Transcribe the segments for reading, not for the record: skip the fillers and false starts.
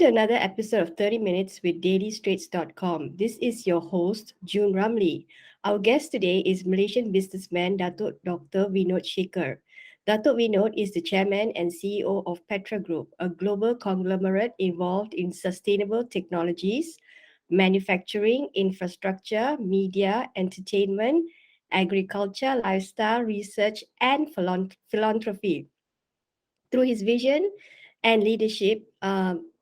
to another episode of 30 Minutes with DailyStraits.com. This is your host, June Ramli. Our guest today is Malaysian businessman Datuk Dr. Vinod Sekhar. Datuk Vinod is the chairman and CEO of PETRA Group, a global conglomerate involved in sustainable technologies, manufacturing, infrastructure, media, entertainment, agriculture, lifestyle, research, and philanthropy. Through his vision and leadership,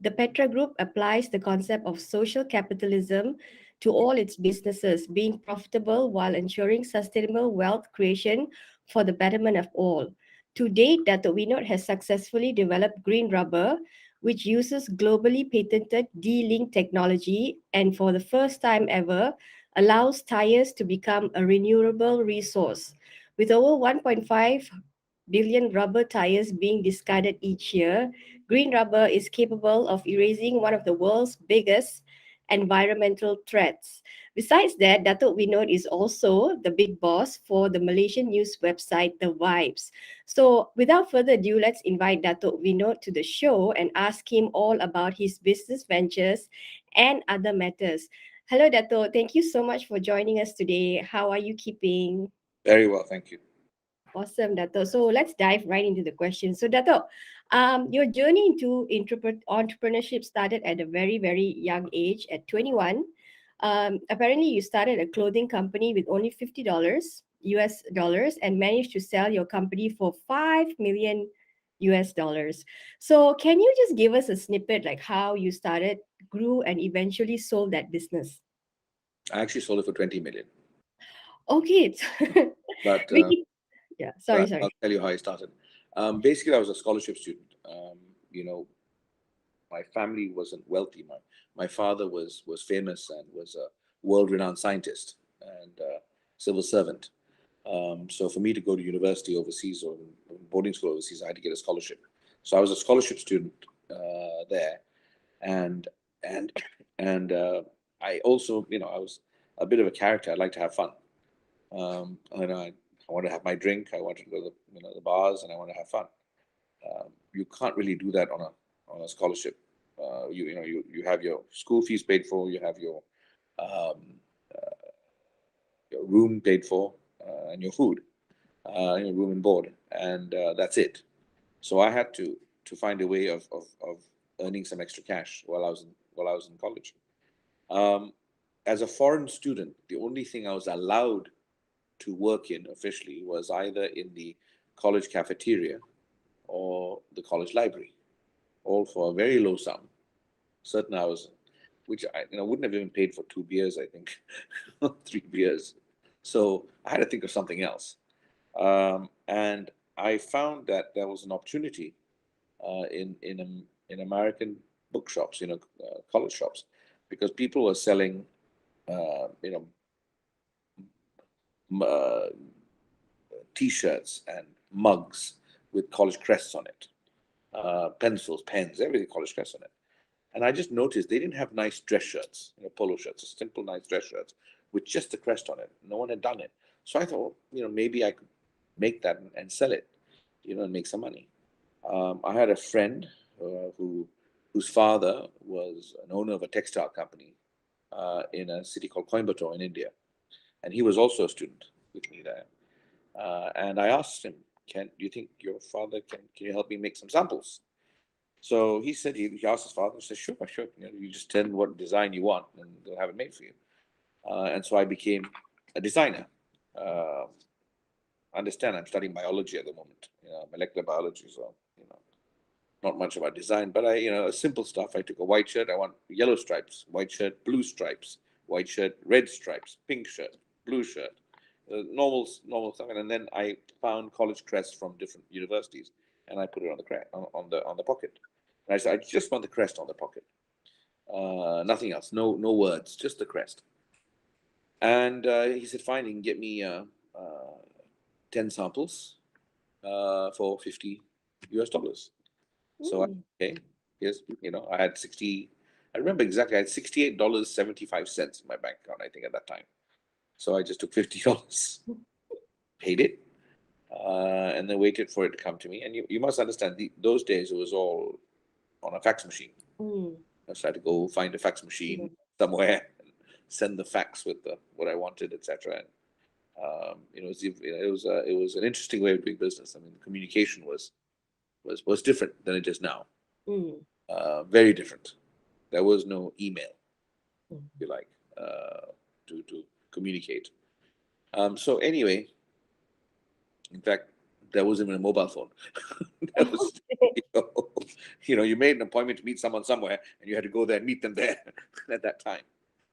the Petra Group applies the concept of social capitalism to all its businesses, being profitable while ensuring sustainable wealth creation for the betterment of all. To date, Dato' Vinod has successfully developed green rubber, which uses globally patented D-Link technology and for the first time ever allows tires to become a renewable resource. With over 1.5 billion rubber tires being discarded each year, green rubber is capable of erasing one of the world's biggest environmental threats. Besides that, Datuk Vinod is also the big boss for the Malaysian news website, The Vibes. So, without further ado, let's invite Datuk Vinod to the show and ask him all about his business ventures and other matters. Hello, Datuk. Thank you so much for joining us today. How are you keeping? Very well, thank you. Awesome, Dato. So let's dive right into the question. So, Dato, your journey into entrepreneurship started at a very, very young age, at 21. Apparently, you started a clothing company with only $50 US dollars and managed to sell your company for 5 million US dollars. So, can you just give us a snippet like how you started, grew, and eventually sold that business? I actually sold it for 20 million, Okay, but really? Yeah, sorry, but sorry. I'll tell you how I started. Basically, I was a scholarship student. You know, my family wasn't wealthy. My father was famous and was a world-renowned scientist and civil servant. So for me to go to university overseas or boarding school overseas, I had to get a scholarship. So I was a scholarship student there, and and I also, I was a bit of a character. I like to have fun. And I want to have my drink. I wanted to go to the bars, and I want to have fun. You can't really do that on a scholarship. You have your school fees paid for. You have um, your room paid for, and your food, your room and board, and that's it. So I had to find a way of earning some extra cash while I was in college. Um, as a foreign student, the only thing I was allowed to work in officially was either in the college cafeteria or the college library, all for a very low sum, certain hours, which I wouldn't have even paid for 2 beers, I think, 3 beers. So I had to think of something else, and I found that there was an opportunity in American bookshops, college shops, because people were selling, uh, you know, uh, T-shirts and mugs with college crests on it, pencils, pens, everything college crests on it. And I just noticed they didn't have nice dress shirts, polo shirts, simple nice dress shirts with just the crest on it. No one had done it. So I thought, maybe I could make that and sell it, and make some money. I had a friend whose father was an owner of a textile company in a city called Coimbatore in India, and he was also a student with me there. And I asked him, do you think your father can you help me make some samples? So he said he asked his father. He said, sure, sure. You just tell him what design you want, and they'll have it made for you. And so I became a designer. Uh, understand, I'm studying biology at the moment, molecular biology. So not much about design, but simple stuff. I took a white shirt. I want yellow stripes. White shirt, blue stripes. White shirt, red stripes. Pink shirt, blue shirt. Normal stuff. And then I found college crests from different universities, and I put it on the pocket. And I said, I just want the crest on the pocket. Nothing else. No words. Just the crest. And he said, fine. You can get me 10 samples for $50 US. So okay, yes, I had 60. I remember exactly. I had $68.75 in my bank account, I think, at that time. So I just took $50, paid it, and then waited for it to come to me. And you must understand, those days it was all on a fax machine. Mm. So I had to go find a fax machine somewhere, and send the fax with what I wanted, etc. And it was an interesting way of doing business. I mean, the communication was different than it is now. Mm. Very different. There was no email, Mm. if you like, to communicate. So anyway, in fact, there wasn't even a mobile phone. There was, you know, you made an appointment to meet someone somewhere, and you had to go there and meet them there at that time.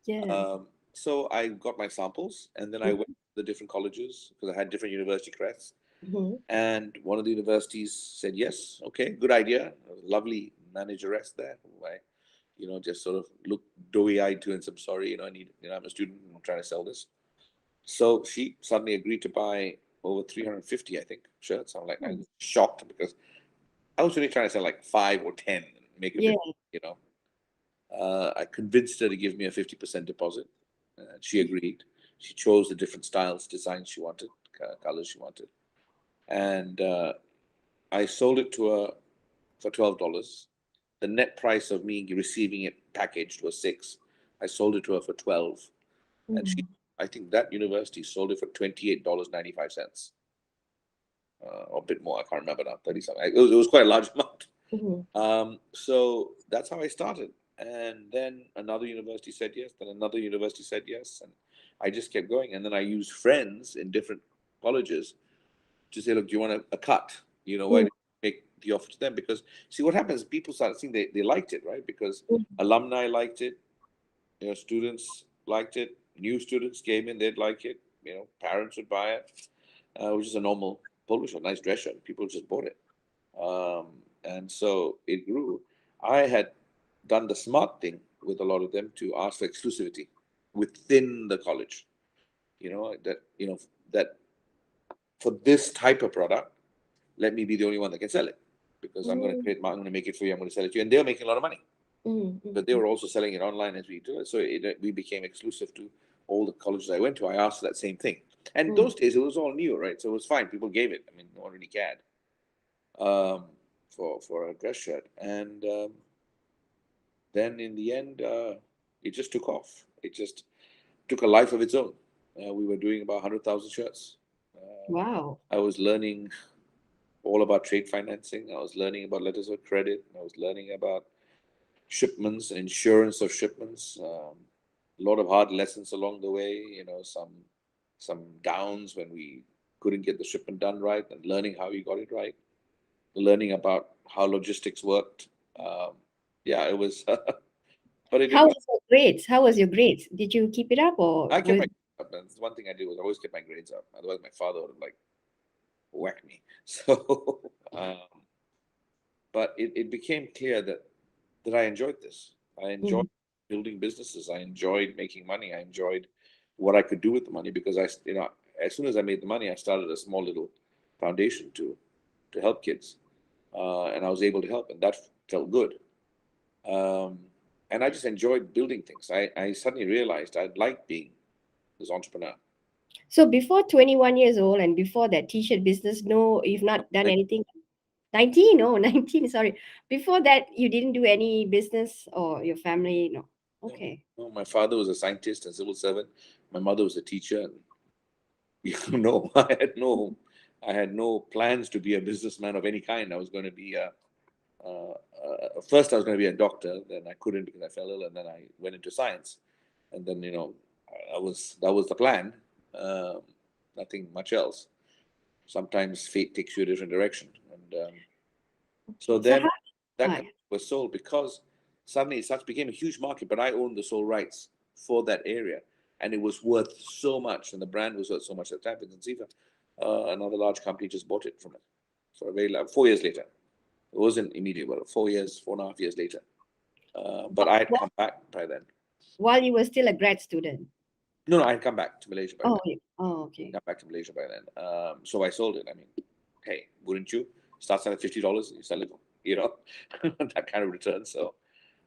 Yeah. So I got my samples, and then I went to the different colleges because I had different university crests. Mm-hmm. And one of the universities said, yes, okay, good idea. A lovely manageress there who I, just sort of looked doughy-eyed to and said, sorry, I need, I'm a student and I'm trying to sell this. So she suddenly agreed to buy over 350, I think, shirts. I was shocked because I was really trying to sell like 5 or 10 and make a Yeah. difference, you know. I convinced her to give me a 50% deposit. She agreed. She chose the different styles, designs she wanted, colors she wanted. And I sold it to her for $12. The net price of me receiving it packaged was 6. I sold it to her for 12, and Mm. I think that university sold it for $28.95, or a bit more. I can't remember now. 30 something. It was quite a large amount. Mm-hmm. So that's how I started, and then another university said yes. Then another university said yes, and I just kept going. And then I used friends in different colleges to say, look, do you want a cut? Why Mm. did you make the offer to them? Because see what happens, people started seeing they liked it, right? Because alumni liked it, students liked it, new students came in, they'd like it, parents would buy it, which is a normal polo shirt, nice dress shirt. People just bought it. And so it grew. I had done the smart thing with a lot of them to ask for exclusivity within the college. That for this type of product, let me be the only one that can sell it because I'm going to Mm. create, I'm going to make it for you, I'm going to sell it to you, and they're making a lot of money. Mm. But they were also selling it online as we do it, so we became exclusive to all the colleges I went to. I asked for that same thing, and Mm. those days it was all new, right? So it was fine. People gave it. I mean, no one really cared for a dress shirt, and then in the end, it just took off. It just took a life of its own. We were doing about 100,000 shirts. Wow. I was learning all about trade financing. I was learning about letters of credit. I was learning about shipments, insurance of shipments. A lot of hard lessons along the way. Some downs when we couldn't get the shipment done right, and learning how we got it right. Learning about how logistics worked. Yeah, it was, but it How didn't. was your grades? How was your grades? Did you keep it up or I kept was my grades up, and one thing I did was I always kept my grades up. Otherwise, my father would have like whacked me. So, but it became clear that I enjoyed this. I enjoyed Mm. building businesses. I enjoyed making money. I enjoyed what I could do with the money because as soon as I made the money, I started a small little foundation to help kids, and I was able to help, and that felt good. Um, and I just enjoyed building things. I suddenly realized I liked being this entrepreneur. So before 21 years old and before that t-shirt business, no, you've not done Like, anything. 19, oh, 19, sorry. Before that, you didn't do any business or your family, no. no, Okay. no, my father was a scientist and civil servant. My mother was a teacher. And, no, I had no plans to be a businessman of any kind. I was going to be first I was going to be a doctor. Then I couldn't because I fell ill, and then I went into science. And then that was the plan. Um, Nothing much else. Sometimes fate takes you a different direction, and so Okay. So then how, that uh, company was sold because suddenly such became a huge market, but I owned the sole rights for that area, and it was worth so much, and the brand was worth so much at the time. And Ziva, another large company just bought it from it for a very 4 years later. It wasn't immediate, but 4 years, 4.5 years later. But I had wh- come back by then. while you were still a grad student? No, I had come back to Malaysia by Oh, then. oh, okay. Got back to Malaysia by then. So I sold it. I mean, hey, wouldn't you? Start selling at $50, you sell it, that kind of return. So,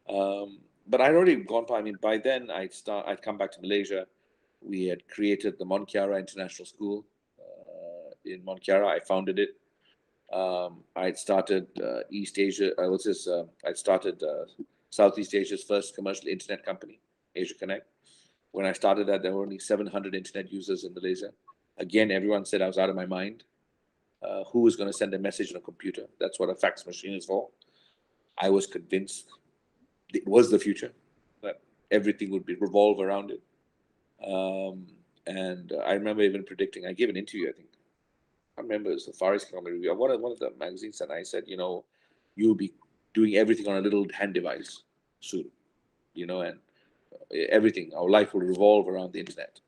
but I'd already gone by. I mean, by then I'd come back to Malaysia. We had created the Mont Kiara International School in Mont Kiara. I founded it. I'd started East Asia. I'd started Southeast Asia's first commercial internet company, Asia Connect. When I started that, there were only 700 internet users in Malaysia. Again, everyone said I was out of my mind. Who is going to send a message on a computer? That's what a fax machine is for. I was convinced it was the future, that everything would be revolve around it. And I remember even predicting, I gave an interview, I think. I remember it was the Far East Economic Review, one of the magazines, and I said, you'll be doing everything on a little hand device soon, and everything, our life will revolve around the internet.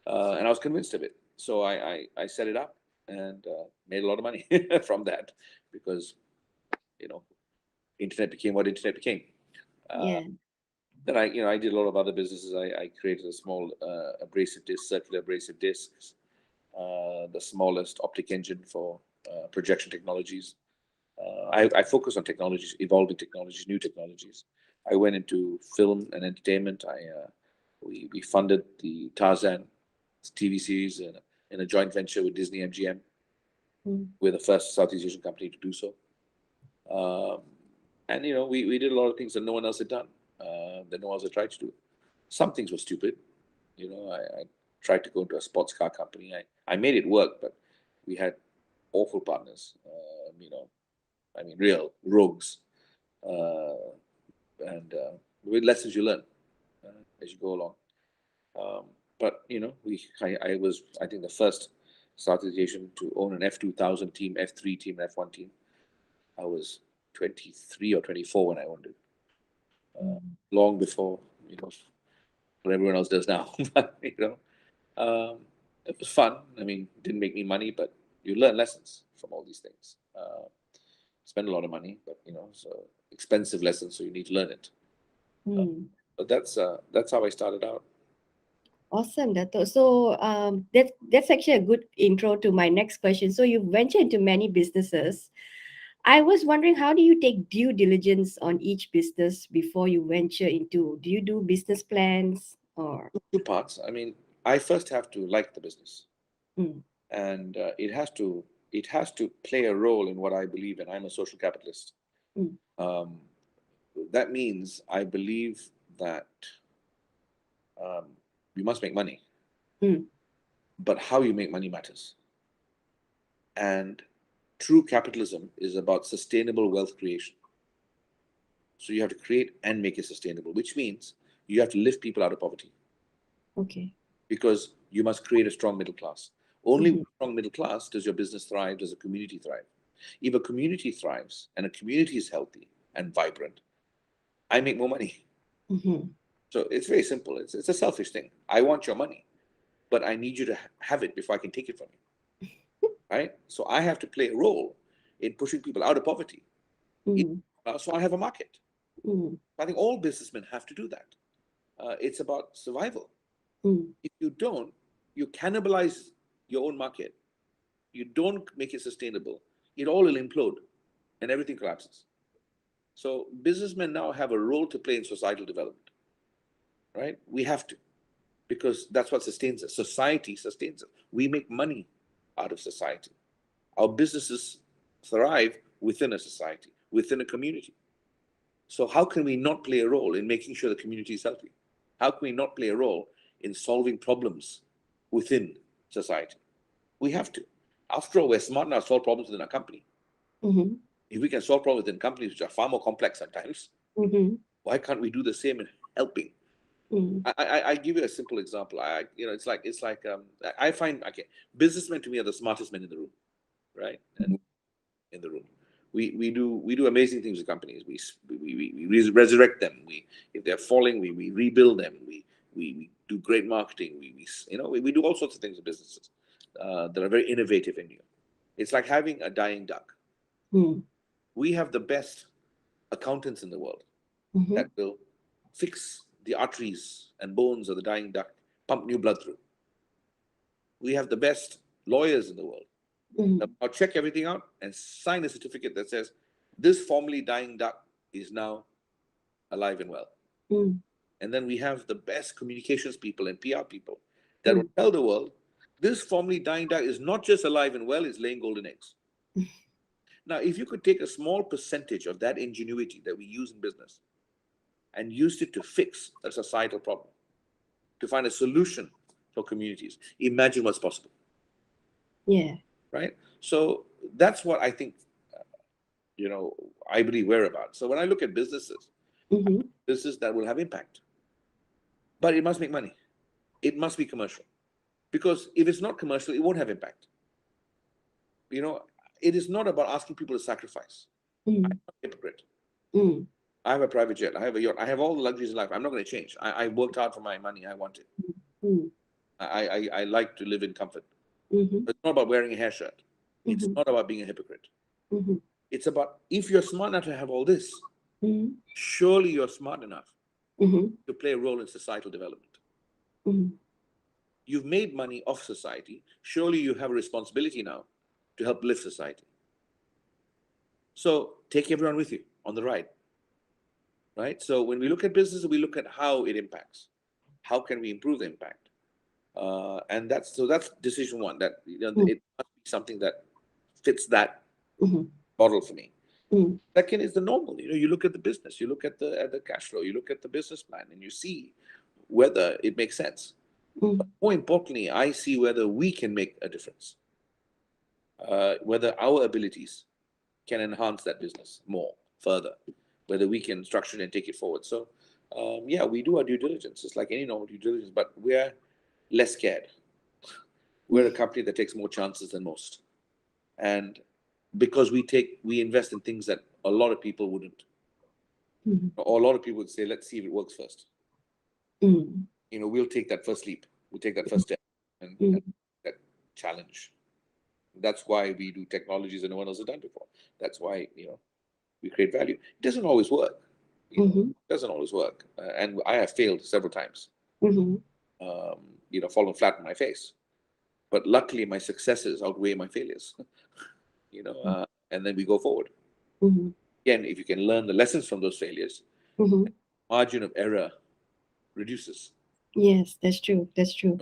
And I was convinced of it. So I set it up and made a lot of money from that, because, internet became what internet became. Yeah. Then I did a lot of other businesses. I created a small abrasive disc, circular abrasive discs, the smallest optic engine for projection technologies. I focus on technologies, evolving technologies, new technologies. I went into film and entertainment. We funded the Tarzan TV series in a joint venture with Disney MGM. We're the first Southeast Asian company to do so. And we did a lot of things that no one else had done, that no one else had tried to do. Some things were stupid. I tried to go into a sports car company. I made it work, but we had awful partners. Real rogues. And with lessons you learn as you go along. But I was, I think, the first Southeast Asian to own an F2000 team, F3 team, F1 team. I was 23 or 24 when I owned it. Long before what everyone else does now. It was fun. Didn't make me money, but you learn lessons from all these things. Spend a lot of money, but so expensive lessons, so you need to learn it. But that's how I started out. Awesome, Dato'. So that's actually a good intro to my next question. So you venture into many businesses. I was wondering, how do you take due diligence on each business before you venture into? Do you do business plans or? Two parts. I first have to like the business, Mm. and it has to play a role in what I believe in. I'm a social capitalist. Um, that means I believe that you must make money, but how you make money matters. And true capitalism is about sustainable wealth creation. So you have to create and make it sustainable, which means you have to lift people out of poverty. Okay. Because you must create a strong middle class. Only with a strong middle class does your business thrive, does a community thrive. If a community thrives and a community is healthy and vibrant, I make more money. So it's very simple. It's a selfish thing. I want your money, but I need you to have it before I can take it from you. Right? So I have to play a role in pushing people out of poverty. So I have a market. I think all businessmen have to do that. It's about survival. If you don't, you cannibalize your own market. You don't make it sustainable. It all will implode and everything collapses. So businessmen now have a role to play in societal development, right? We have to, because that's what sustains us. Society sustains us. We make money out of society. Our businesses thrive within a society, within a community. So how can we not play a role in making sure the community is healthy? How can we not play a role in solving problems within society? We have to. After all, we're smart enough to solve problems within our company. If we can solve problems within companies, which are far more complex sometimes, why can't we do the same in helping? I give you a simple example. It's like I find, okay, businessmen to me are the smartest men in the room, right? And in the room, we do amazing things with companies. We resurrect them. If they're falling, we rebuild them. We do great marketing. We do all sorts of things with businesses that are very innovative and new. It's like having a dying duck. We have the best accountants in the world that will fix the arteries and bones of the dying duck, pump new blood through. We have the best lawyers in the world. I'll check everything out and sign a certificate that says this formerly dying duck is now alive and well. And then we have the best communications people and PR people that will tell the world this formerly dying duck is not just alive and well, it's laying golden eggs. Now, if you could take a small percentage of that ingenuity that we use in business and used it to fix a societal problem, to find a solution for communities. Imagine what's possible. Yeah. Right? So that's what I think, I believe we're about. So when I look at businesses, businesses that will have impact, but it must make money. It must be commercial. Because if it's not commercial, it won't have impact. It is not about asking people to sacrifice. I'm not a hypocrite. I have a private jet. I have a yacht. I have all the luxuries in life. I'm not going to change. I worked hard for my money. I want it. I like to live in comfort. It's not about wearing a hair shirt. It's not about being a hypocrite. It's about, if you're smart enough to have all this, surely you're smart enough to play a role in societal development. You've made money off society. Surely you have a responsibility now to help lift society. So take everyone with you on the ride. Right? So when we look at business, we look at how it impacts. How can we improve the impact? And that's decision one. That it must be something that fits that model for me. Second is the normal. You look at the business, you look at the cash flow, you look at the business plan, and you see whether it makes sense. But more importantly, I see whether we can make a difference, whether our abilities can enhance that business more further, whether we can structure it and take it forward. So, we do our due diligence. It's like any normal due diligence, but we're less scared. We're a company that takes more chances than most, and because we invest in things that a lot of people wouldn't, or a lot of people would say, let's see if it works first. We'll take that first leap. We'll take that first step and that challenge. That's why we do technologies that no one else has done before. That's why, we create value. It doesn't always work. It doesn't always work. And I have failed several times, fallen flat on my face. But luckily, my successes outweigh my failures, and then we go forward. Again, if you can learn the lessons from those failures, margin of error reduces. Yes, that's true. That's true.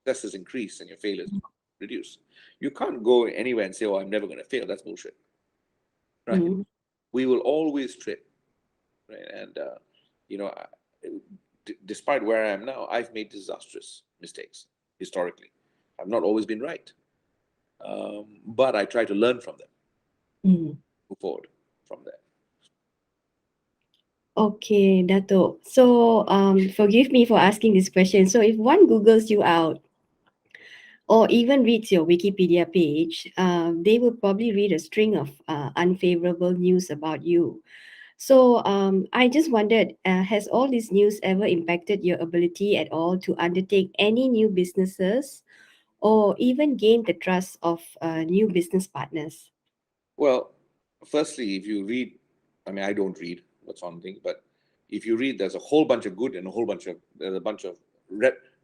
Successes increase and your failures reduce. You can't go anywhere and say, "Oh, I'm never going to fail." That's bullshit. Right? We will always trip. Right? And despite where I am now, I've made disastrous mistakes historically. I've not always been right, but I try to learn from them, move forward from there. Okay, Dato. So, forgive me for asking this question. So, if one Googles you out or even reads your Wikipedia page, they will probably read a string of unfavorable news about you. So, I just wondered, has all this news ever impacted your ability at all to undertake any new businesses or even gain the trust of new business partners? Well, firstly, if you read, I don't read, that's one thing, but if you read, there's a whole bunch of good and there's a bunch of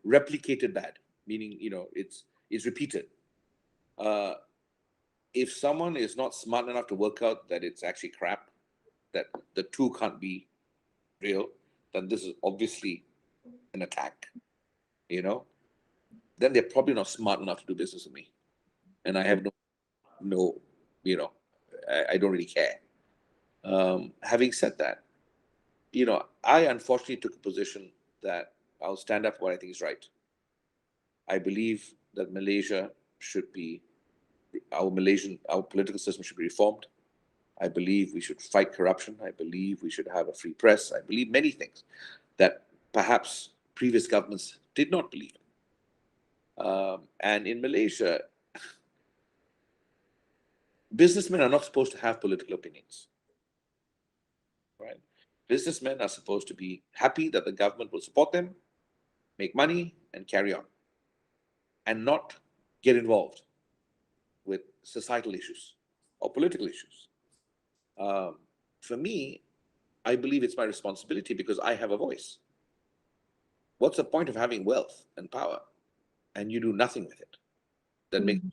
replicated bad, meaning, it's repeated. If someone is not smart enough to work out that it's actually crap, that the two can't be real, then this is obviously an attack, then they're probably not smart enough to do business with me. And I have no, I don't really care. Having said that, I unfortunately took a position that I'll stand up for what I think is right. I believe that our political system should be reformed. I believe we should fight corruption. I believe we should have a free press. I believe many things that perhaps previous governments did not believe. And in Malaysia, businessmen are not supposed to have political opinions. Right? Businessmen are supposed to be happy that the government will support them, make money, and carry on, and not get involved with societal issues or political issues. For me, I believe it's my responsibility because I have a voice. What's the point of having wealth and power and you do nothing with it? That makes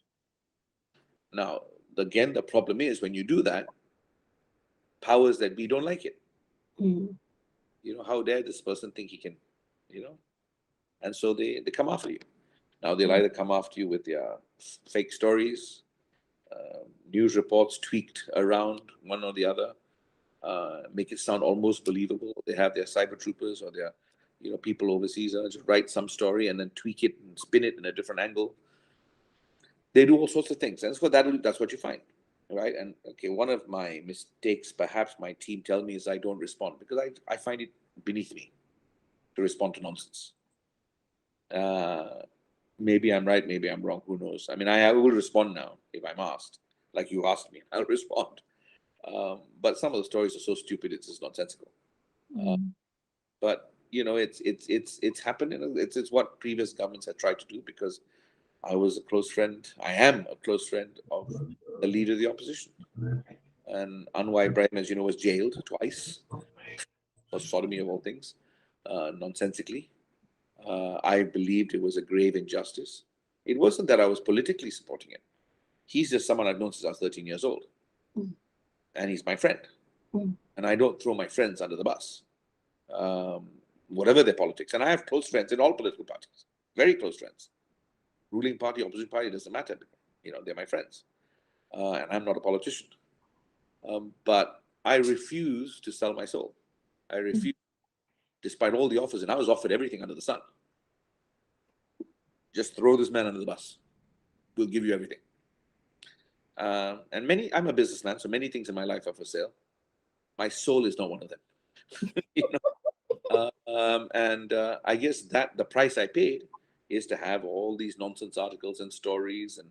Now, again, the problem is when you do that, powers that be don't like it. How dare this person think he can, and so they come after you. Now they'll either come after you with their fake stories, news reports tweaked around one or the other, make it sound almost believable. They have their cyber troopers or their, people overseas just write some story and then tweak it and spin it in a different angle. They do all sorts of things, and that's what you find, right? And okay, one of my mistakes, perhaps my team tell me, is I don't respond because I find it beneath me to respond to nonsense. Maybe I'm right, maybe I'm wrong. Who knows? I mean, I will respond now if I'm asked, like you asked me. I'll respond. But some of the stories are so stupid; it's just nonsensical. But it's happened. It's what previous governments had tried to do because I was a close friend. I am a close friend of the leader of the opposition. And Anwar Ibrahim, as you know, was jailed twice for sodomy of all things, nonsensically. I believed it was a grave injustice. It wasn't that I was politically supporting it. He's just someone I've known since I was 13 years old. And he's my friend. And I don't throw my friends under the bus, whatever their politics. And I have close friends in all political parties, very close friends. Ruling party, opposition party, doesn't matter. They're my friends. And I'm not a politician. But I refuse to sell my soul. I refuse, despite all the offers, and I was offered everything under the sun. Just throw this man under the bus. We'll give you everything. And I'm a businessman, so many things in my life are for sale. My soul is not one of them. I guess that the price I paid is to have all these nonsense articles and stories and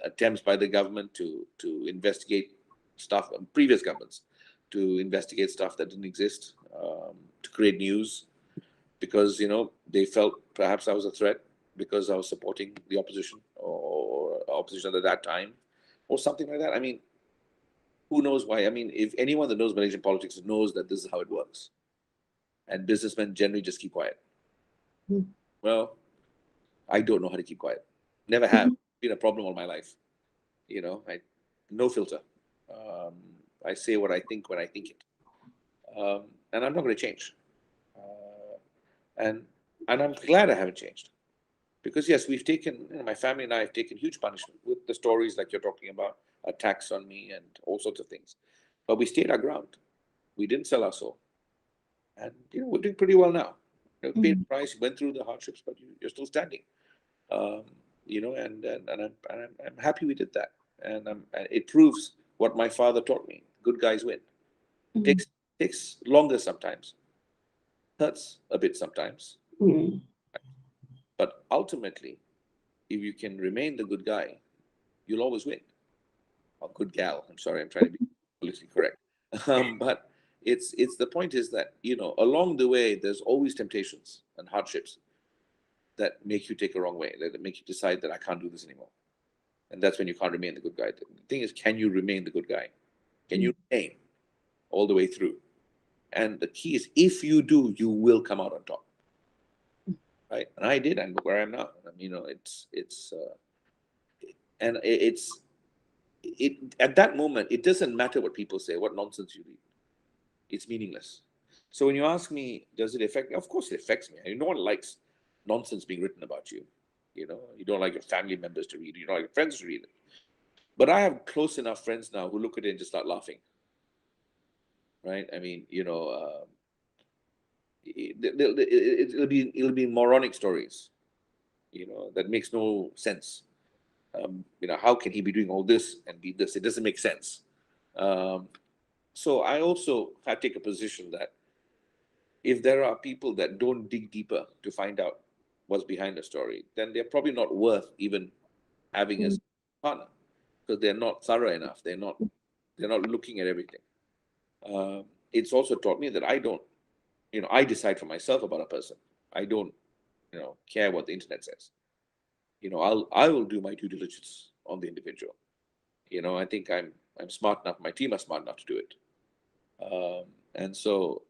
attempts by the government to investigate stuff, previous governments to investigate stuff that didn't exist, to create news because they felt perhaps I was a threat because I was supporting the opposition or opposition at that time or something like that. I mean, who knows why? I mean, if anyone that knows Malaysian politics knows that this is how it works, and businessmen generally just keep quiet. Well, I don't know how to keep quiet. Never have. Been a problem all my life. No filter. I say what I think when I think it, and I'm not going to change. And I'm glad I haven't changed, because yes, we've taken. My family and I have taken huge punishment with the stories like you're talking about, attacks on me and all sorts of things, but we stayed our ground. We didn't sell our soul, and we're doing pretty well now. Paid the price, went through the hardships, but you're still standing. I'm happy we did that, and it proves what my father taught me: good guys win. Takes longer sometimes, hurts a bit sometimes, but ultimately, if you can remain the good guy, you'll always win. Or good gal. I'm sorry, I'm trying to be politically correct, but it's the point is that along the way there's always temptations and hardships that make you take a wrong way, that make you decide that I can't do this anymore. And that's when you can't remain the good guy. The thing is, can you remain the good guy? Can you remain all the way through? And the key is, if you do, you will come out on top. Right? And I did, and look where I am now. At that moment, it doesn't matter what people say, what nonsense you read. It's meaningless. So when you ask me, does it affect me? Of course it affects me. No one likes nonsense being written about you. You don't like your family members to read it. You don't like your friends to read it. But I have close enough friends now who look at it and just start laughing. Right? I mean, it'll be moronic stories, that makes no sense. How can he be doing all this and be this? It doesn't make sense. So I also have to take a position that if there are people that don't dig deeper to find out what's behind the story, then they're probably not worth even having as a partner, because they're not thorough enough. They're not looking at everything. It's also taught me that I don't, I decide for myself about a person. I don't, care what the internet says. I will do my due diligence on the individual. I think I'm smart enough. My team are smart enough to do it. And so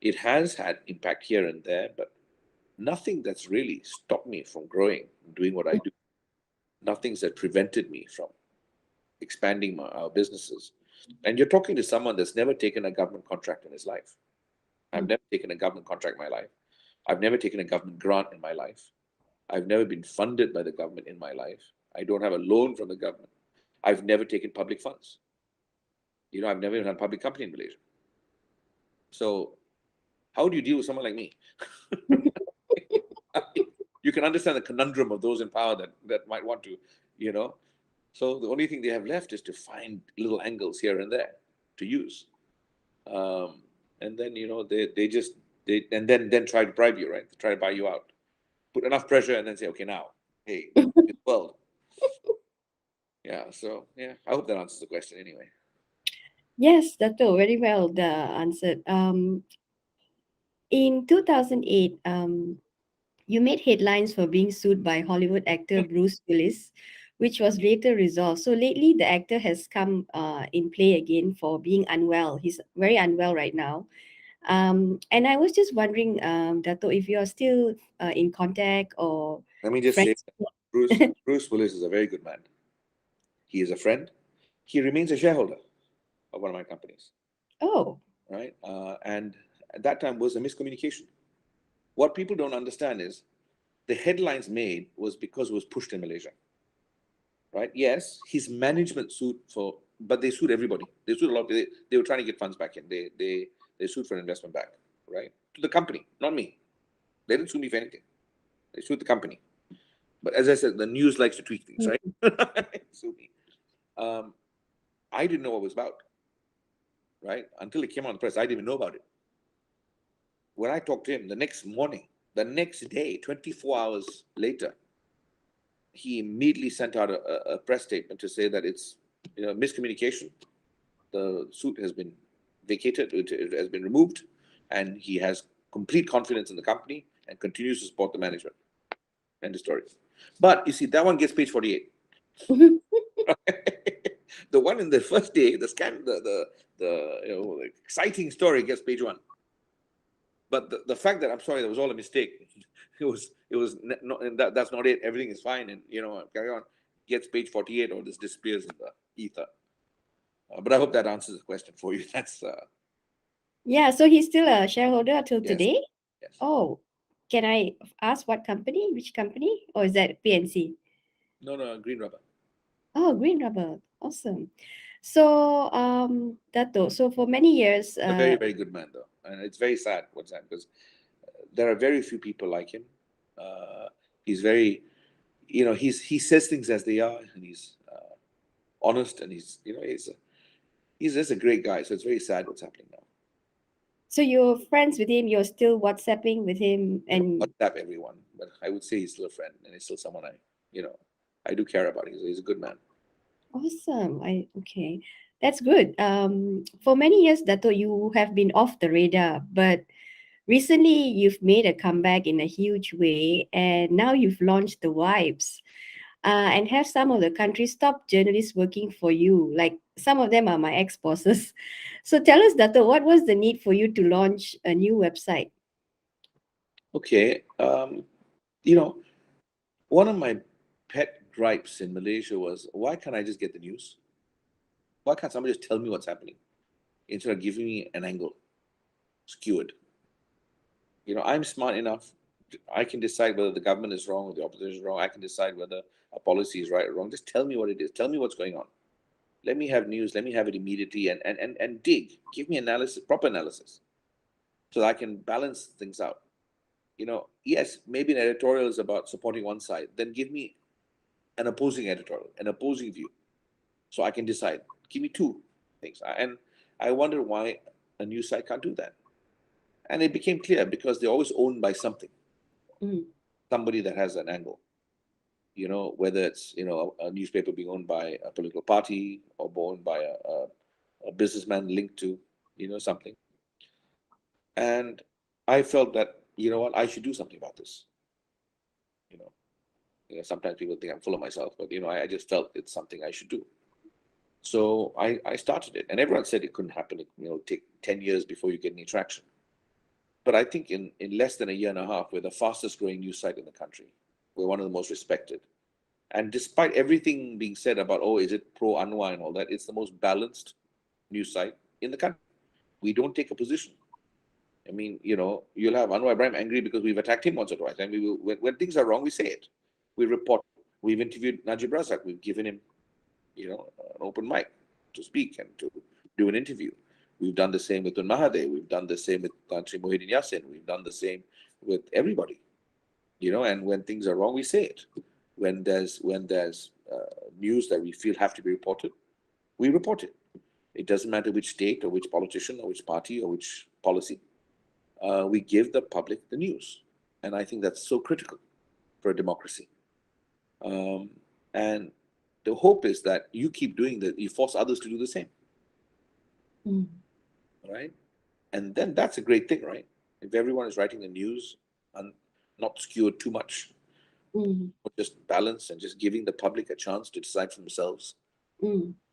it has had impact here and there, but nothing that's really stopped me from growing and doing what I do. Nothing's that prevented me from expanding our businesses. And you're talking to someone that's never taken a government contract in his life. I've never taken a government contract in my life. I've never taken a government grant in my life. I've never been funded by the government in my life. I don't have a loan from the government. I've never taken public funds. I've never even had a public company in Malaysia. So how do you deal with someone like me? You can understand the conundrum of those in power that might want to, you know. So the only thing they have left is to find little angles here and there to use. And then, then try to bribe you, right? Try to buy you out. Put enough pressure and then say, okay, now, hey, it's world. Yeah, so yeah, I hope that answers the question anyway. Yes, Dato, very well answered. In 2008, you made headlines for being sued by Hollywood actor Bruce Willis, which was later resolved. So lately, the actor has come in play again for being unwell. He's very unwell right now. And I was just wondering, Dato, if you are still in contact or Let me just say, friends. Bruce Willis is a very good man. He is a friend. He remains a shareholder of one of my companies, Oh, right? And at that time was a miscommunication. What people don't understand is the headlines made was because it was pushed in Malaysia, right? Yes, his management sued but they sued everybody. They sued a lot. They were trying to get funds back in. They sued for an investment back, right? To the company, not me. They didn't sue me for anything. They sued the company. But as I said, the news likes to tweak things, right? Sue me. Um, I didn't know what it was about, right? Until it came on the press, I didn't even know about it. When I talked to him the next morning, the next day, 24 hours later, he immediately sent out a press statement to say that it's miscommunication. The suit has been vacated, it has been removed, and he has complete confidence in the company and continues to support the management. End of story. But you see, that one gets page 48. The one in the first day, the scan, the exciting story gets page one. But the fact that I'm sorry, that was all a mistake. It was not, and that's not it. Everything is fine, and carry on. Gets page 48, or this disappears in the ether. But I hope that answers the question for you. That's yeah. So he's still a shareholder till yes, today. yes. Oh, can I ask what company? Which company? Or is that PNC? No, no, green rubber. Oh, Green Rubber. Awesome. So, Dato, so for many years, A very, very good man, though, and it's very sad what's happened because there are very few people like him. He's very, he says things as they are, and he's honest, and he's just a great guy. So it's very sad what's happening now. so you're friends with him, you're still WhatsApping with him, I don't and WhatsApp everyone, but I would say he's still a friend, and he's still someone I do care about. He's a good man. awesome. Okay, that's good. For many years, Dato, you have been off the radar, but recently you've made a comeback in a huge way, and now you've launched the Vibes. And have some of the country's top journalists working for you. Like some of them are my ex bosses. So tell us, Dato, what was the need for you to launch a new website? Okay, you know, one of my pet gripes in Malaysia was why can't I just get the news? Why can't somebody just tell me what's happening instead of giving me an angle skewered? I'm smart enough. I can decide whether the government is wrong or the opposition is wrong. I can decide whether a policy is right or wrong. Just tell me what it is. Tell me what's going on. Let me have news. Let me have it immediately and dig. Give me analysis, proper analysis, so that I can balance things out. Yes, maybe an editorial is about supporting one side. Then give me an opposing editorial, an opposing view, so I can decide. Give me two things. And I wonder why a news site can't do that. And it became clear because they're always owned by Mm. somebody that has an angle. Whether it's a newspaper being owned by a political party or owned by a businessman linked to something. And I felt that what, I should do something about this. You know, sometimes people think I'm full of myself, but I just felt it's something I should do. So I started it, and everyone said it couldn't happen. Take 10 years before you get any traction. But I think in less than a year and a half, we're the fastest growing news site in the country. We're one of the most respected. And despite everything being said about, oh, is it pro Anwar and all that, it's the most balanced news site in the country. We don't take a position. I mean, you'll have Anwar Ibrahim angry because we've attacked him once or twice. And we will, when things are wrong, we say it. We report. We've interviewed Najib Razak. We've given him, an open mic to speak and to do an interview. We've done the same with Tun Mahathir. We've done the same with Tantri Mohidin Yassin. We've done the same with everybody. And when things are wrong, we say it. When there's news that we feel have to be reported, we report it. It doesn't matter which state or which politician or which party or which policy. We give the public the news. And I think that's so critical for a democracy. And the hope is that you keep doing that, you force others to do the same. Right? And then that's a great thing, right? If everyone is writing the news and not skewed too much, but just balance and just giving the public a chance to decide for themselves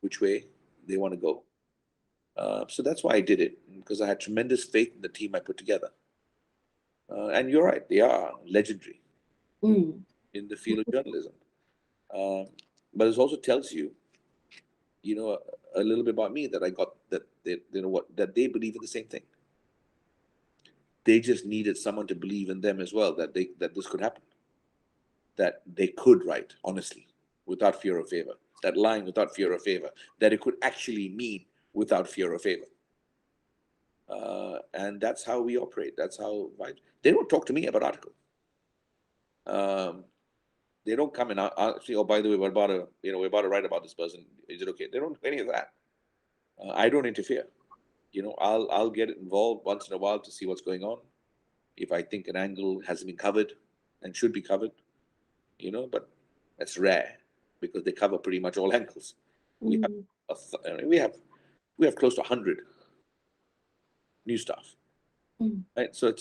which way they want to go. So that's why I did it, because I had tremendous faith in the team I put together. And you're right, they are legendary in the field of journalism. But it also tells you, a little bit about me, that I got that they believe in the same thing. They just needed someone to believe in them as well, that this could happen, that they could write honestly, without fear or favor, that lying without fear or favor, that it could actually mean without fear or favor. And that's how we operate. That's how they don't talk to me about article. They don't come and ask me, oh, by the way, we're about to write about this person. Is it okay? They don't do any of that. I don't interfere. I'll get involved once in a while to see what's going on. If I think an angle hasn't been covered and should be covered, but that's rare, because they cover pretty much all angles. We have close to 100 new staff, right? So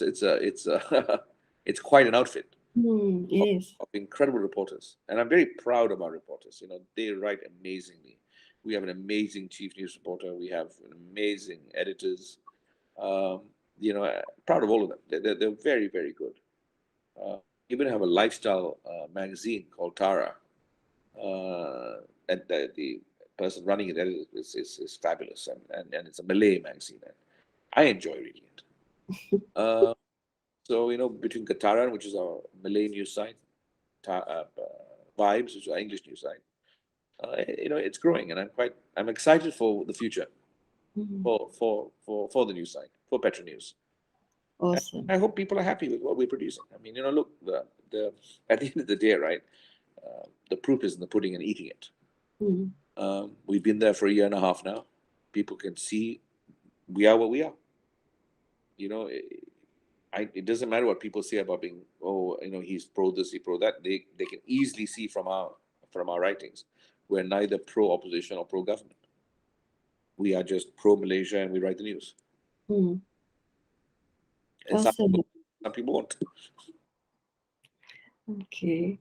it's quite an outfit. It is. Of incredible reporters, and I'm very proud of our reporters. They write amazingly. We have an amazing chief news reporter. We have amazing editors. Proud of all of them. They're very, very good. Even have a lifestyle magazine called Tara, and the person running it is fabulous, and it's a Malay magazine. And I enjoy reading it. So between Kataran, which is our Malay news site, Vibes, which is our English news site, it's growing, and I'm excited for the future, for the news site, for Petra News. Awesome. And I hope people are happy with what we're producing. I mean, look, at the end of the day, right? The proof is in the pudding and eating it. We've been there for a year and a half now. People can see we are what we are. It doesn't matter what people say about being, he's pro this, he pro that. They can easily see from our writings, we're neither pro opposition or pro government. We are just pro Malaysia, and we write the news. And Awesome. some people won't. Okay.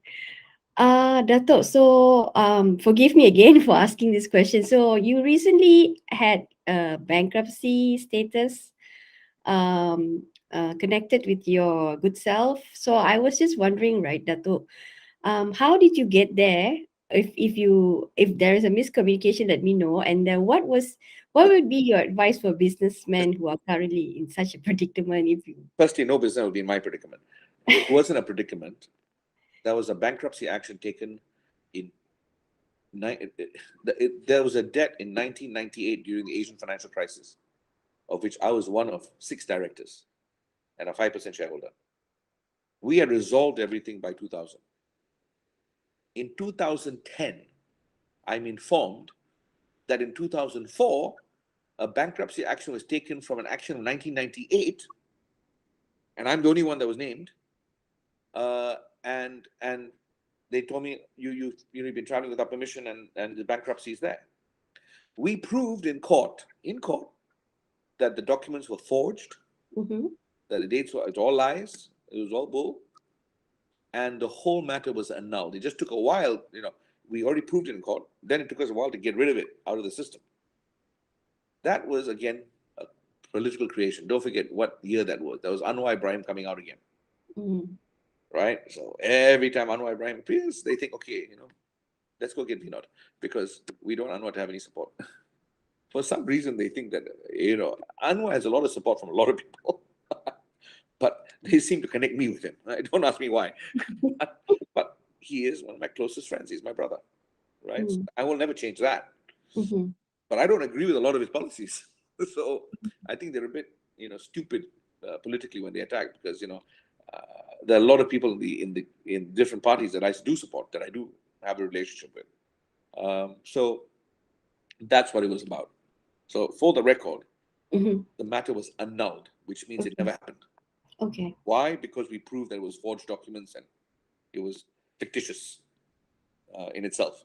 Datuk, so forgive me again for asking this question. So you recently had a bankruptcy status connected with your good self. So I was just wondering, right, Datuk, how did you get there? If there is a miscommunication, let me know. And then what would be your advice for businessmen who are currently in such a predicament? Firstly, no business would be in my predicament. It wasn't a predicament. There was a bankruptcy action taken there was a debt in 1998 during the Asian financial crisis, of which I was one of 6 directors and a 5% shareholder. We had resolved everything by 2000. In 2010, I'm informed that in 2004, a bankruptcy action was taken from an action of 1998, and I'm the only one that was named. And they told me, you've been traveling without permission, and the bankruptcy is there. We proved in court that the documents were forged, that the dates were, it's all lies, it was all bull, and the whole matter was annulled. It just took a while, we already proved it in court, then it took us a while to get rid of it out of the system. That was, again, a political creation. Don't forget what year that was. That was Anwar Ibrahim coming out again. Right? So every time Anwar Ibrahim appears, they think, okay, let's go get Vinod, because we don't want Anwar to have any support. For some reason, they think that, Anwar has a lot of support from a lot of people, but they seem to connect me with him. Right? Don't ask me why. But he is one of my closest friends. He's my brother, right? So I will never change that. but I don't agree with a lot of his policies. So I think they're a bit, stupid politically when they attack, because there are a lot of people in different parties that I do support, that I do have a relationship with. So that's what it was about. So for the record, the matter was annulled, which means it never happened. Okay. Why? Because we proved that it was forged documents and it was fictitious in itself.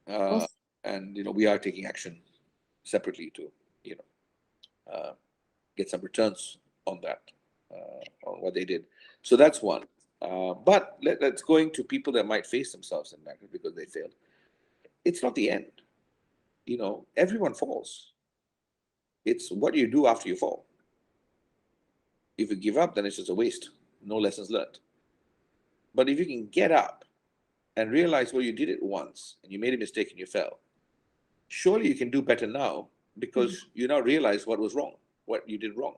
Awesome. And we are taking action separately to get some returns on that, on what they did. So that's one. But let's going to people that might face themselves in that because they failed. It's not the end. Everyone falls. It's what you do after you fall. If you give up, then it's just a waste. No lessons learned. But if you can get up and realize, well, you did it once and you made a mistake and you fell, surely you can do better now, because you now realize what was wrong, what you did wrong.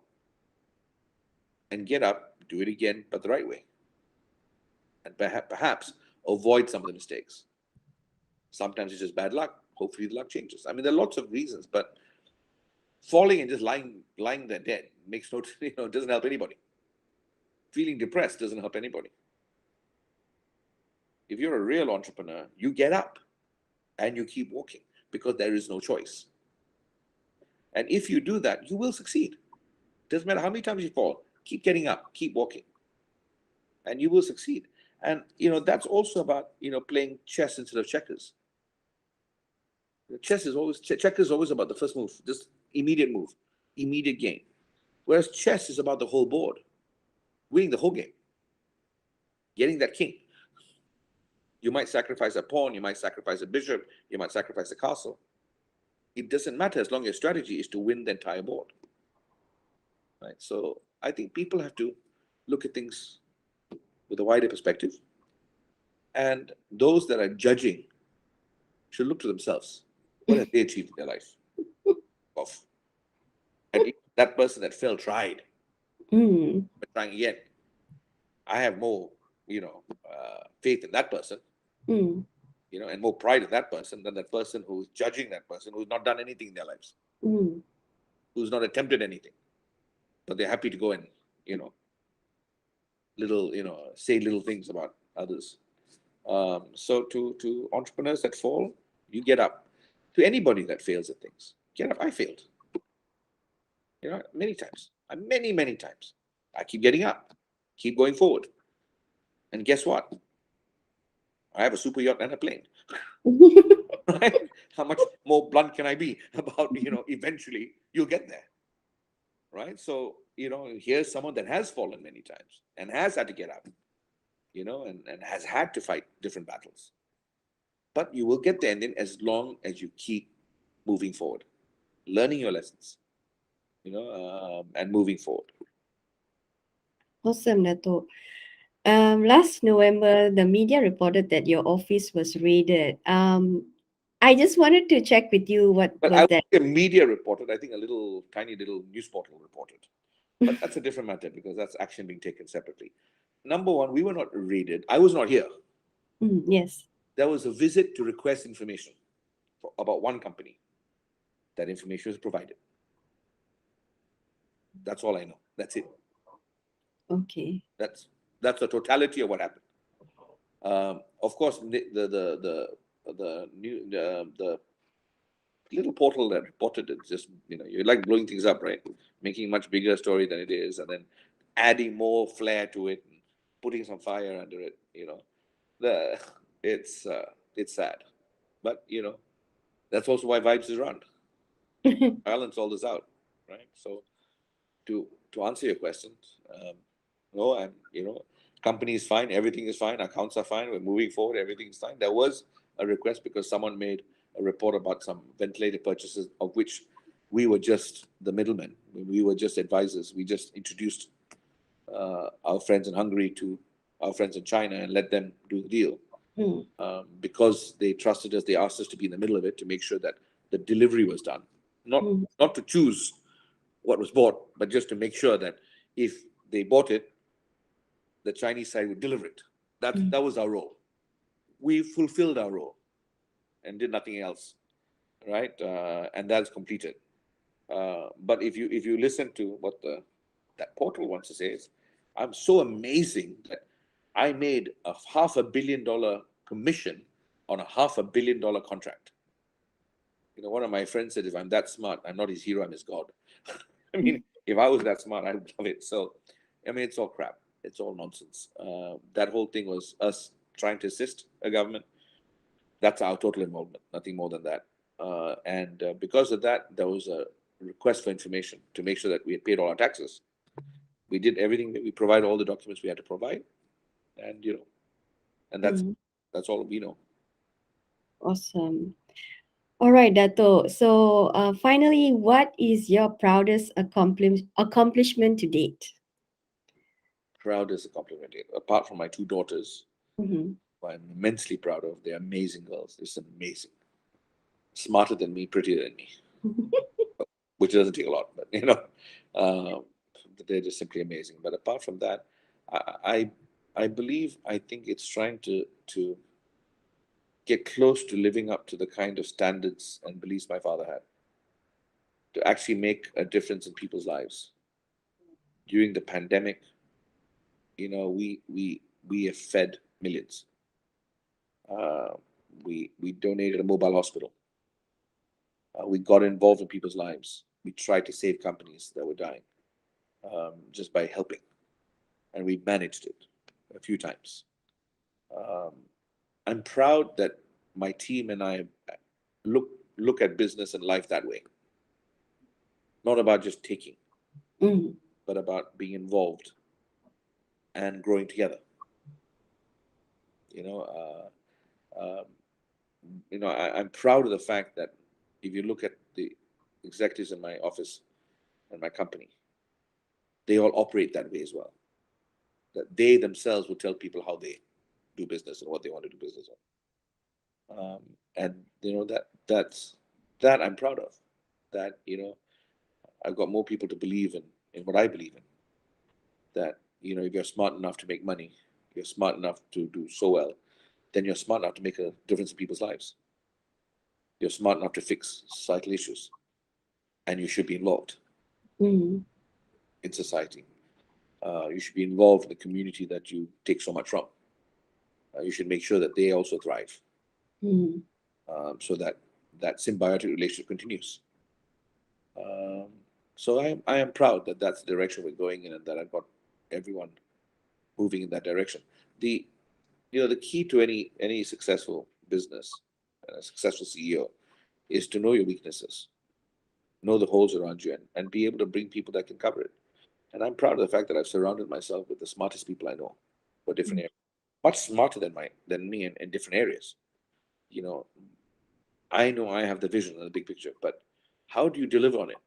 And get up, do it again, but the right way. And perhaps avoid some of the mistakes. Sometimes it's just bad luck. Hopefully the luck changes. I mean, there are lots of reasons, but falling and just lying there dead makes no, doesn't help anybody. Feeling depressed doesn't help anybody. If you're a real entrepreneur, you get up and you keep walking, because there is no choice. And if you do that, you will succeed. Doesn't matter how many times you fall, keep getting up, keep walking, and you will succeed. And that's also about playing chess instead of checkers. Checkers is always about the first move, just immediate move, immediate gain. Whereas chess is about the whole board, winning the whole game, getting that king. You might sacrifice a pawn, you might sacrifice a bishop, you might sacrifice a castle. It doesn't matter as long as your strategy is to win the entire board. Right? So I think people have to look at things with a wider perspective. And those that are judging should look to themselves. What have they achieved in their life? And that person that failed tried, but trying again. I have more, faith in that person, and more pride in that person than that person who's judging that person who's not done anything in their lives, who's not attempted anything, but they're happy to go and, say little things about others. So to entrepreneurs that fall, you get up. To anybody that fails at things, get up. I failed, many times, many times. I keep getting up, keep going forward. And guess what? I have a super yacht and a plane. Right? How much more blunt can I be about, eventually you'll get there. Right? So, here's someone that has fallen many times and has had to get up, and has had to fight different battles. But you will get there, and then as long as you keep moving forward, learning your lessons, and moving forward. Awesome, Dato'. Last November, the media reported that your office was raided. I just wanted to check with you what Well, was I that. think a media reported, I think a tiny little news portal reported. But that's a different matter, because that's action being taken separately. Number one, we were not raided. I was not here. Yes. There was a visit to request information about one company. That information was provided. That's all I know. That's it. Okay. That's the totality of what happened. Of course, the little portal that reported it, just you like blowing things up, right? Making a much bigger story than it is, and then adding more flair to it, and putting some fire under it. It's sad, but that's also why Vibes is run. Balance all this out, right? So to answer your questions, no, and company is fine, everything is fine, accounts are fine, we're moving forward, everything is fine. There was a request because someone made a report about some ventilator purchases, of which we were just the middlemen. We were just advisors. We just introduced our friends in Hungary to our friends in China and let them do the deal. Because they trusted us, they asked us to be in the middle of it to make sure that the delivery was done. Not to choose what was bought, but just to make sure that if they bought it, the Chinese side would deliver it. That was our role. We fulfilled our role and did nothing else. right? And that's completed. But if you listen to what the that portal wants to say is, I'm so amazing that I made a $500 million commission on a $500 million contract. One of my friends said, if I'm that smart, I'm not his hero, I'm his god. I mean, if I was that smart, I'd love it. So, I mean, it's all crap. It's all nonsense. That whole thing was us trying to assist a government. That's our total involvement, nothing more than that. And because of that, there was a request for information to make sure that we had paid all our taxes. We did everything. We provided all the documents we had to provide, and and Mm. that's all we know. Awesome. All right, Dato. So, finally, what is your proudest accomplishment to date? Proud is a compliment. Apart from my two daughters, Mm-hmm. who I'm immensely proud of. They're amazing girls. They're amazing, smarter than me, prettier than me, which doesn't take a lot, but uh, they're just simply amazing. But apart from that, I I think it's trying to get close to living up to the kind of standards and beliefs my father had, to actually make a difference in people's lives. During the pandemic, we have fed millions. Uh, we donated a mobile hospital. We got involved in people's lives. We tried to save companies that were dying, just by helping, and we managed it a few times. Um, I'm proud that my team and I look look at business and life that way. Not about just taking, Mm. but about being involved and growing together. You know, um, I'm proud of the fact that if you look at the executives in my office and my company, they all operate that way as well. That they themselves will tell people how they do business and what they want to do business on. And that I'm proud of. That I've got more people to believe in what I believe in. That if you're smart enough to make money, you're smart enough to do so well, then you're smart enough to make a difference in people's lives. You're smart enough to fix societal issues, and you should be involved Mm. in society. You should be involved in the community that you take so much from. You should make sure that they also thrive, Mm. so that that symbiotic relationship continues. Um, so I am proud that that's the direction we're going in, and that I've got everyone moving in that direction. The the key to any successful business, a successful CEO, is to know your weaknesses, know the holes around you, and be able to bring people that can cover it. And I'm proud of the fact that I've surrounded myself with the smartest people I know for different Mm. areas, much smarter than me in different areas. You know, I know I have the vision and the big picture, but how do you deliver on it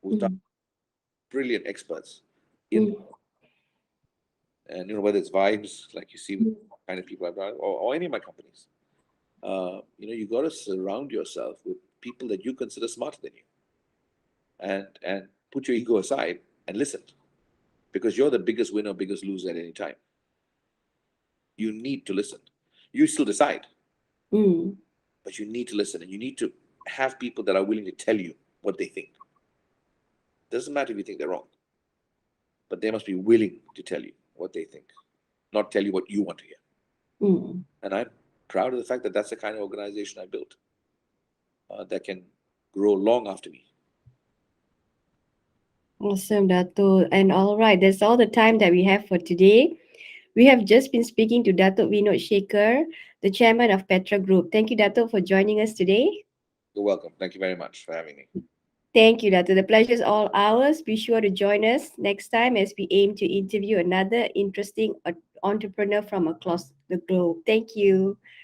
without Mm. brilliant experts in? Mm. And whether it's vibes, like you see with Mm. the kind of people I've got, or any of my companies, you got to surround yourself with people that you consider smarter than you, and put your ego aside and listen, because you're the biggest winner, biggest loser at any time. You need to listen. You still decide, Mm. but you need to listen, and you need to have people that are willing to tell you what they think. Doesn't matter if you think they're wrong, but they must be willing to tell you what they think, not tell you what you want to hear. Mm. And I'm proud of the fact that that's the kind of organization I built, that can grow long after me. Awesome, Dato. And all right, that's all the time that we have for today. We have just been speaking to Datuk Vinod Sekhar, the chairman of Petra Group. Thank you, Datuk, for joining us today. You're welcome. Thank you very much for having me. Thank you, Datuk. The pleasure is all ours. Be sure to join us next time as we aim to interview another interesting entrepreneur from across the globe. Thank you.